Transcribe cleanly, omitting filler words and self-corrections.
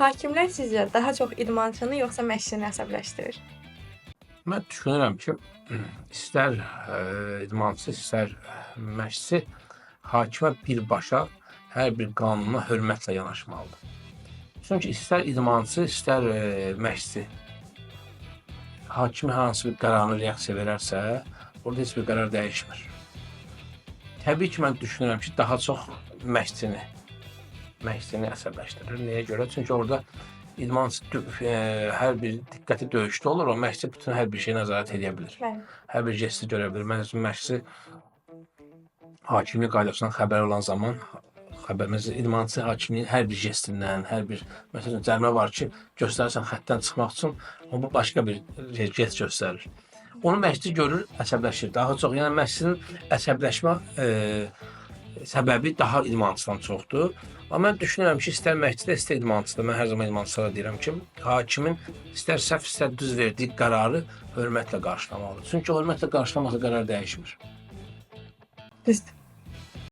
Hakimlər sizcə daha çox idmançını yoxsa məşqçini əsəbləşdirir? Mən düşünürəm ki, istər idmançı, istər məşqçi hakimə birbaşa hər bir qanuna hörmətlə yanaşmalıdır. Çünki istər idmançı, istər məşqçi hakimi hansı bir qərarına reaksiya verərsə, orada heç bir qərar dəyişmir. Təbii ki, mən düşünürəm ki, daha çox məşqçini əsəbləşdirir. Nəyə görə? Çünki orada idmançı hər bir diqqəti döyüşdə olur, o məşqçi bütün hər bir şeyi nəzarət edə bilir. Bəli. Hər bir jesti görə bilir. Məsələn, məşqçi hakimlik qaydasından xəbər olan zaman, idmançı hakimliyin hər bir jestindən, hər bir, məsələn, cərimə var ki, göstərirsən xəttdən çıxmaq üçün, o başqa bir jest göstərir. Onu məşqçi görür, əsəbləşir. Daha çox, yəni məşqçinin əsəbləşmə səbəbi daha idmançıdan çoxdur. Amma mən düşünürəm ki, istər məşqçidə, istər idmançıda, mən hər zaman idmançılara deyirəm ki, hakimin istər səhv, istər düz verdiyi qərarı hörmətlə qarşılamalıdır. Çünki hörmətlə qarşılamasa qərar dəyişmir. Düzdür.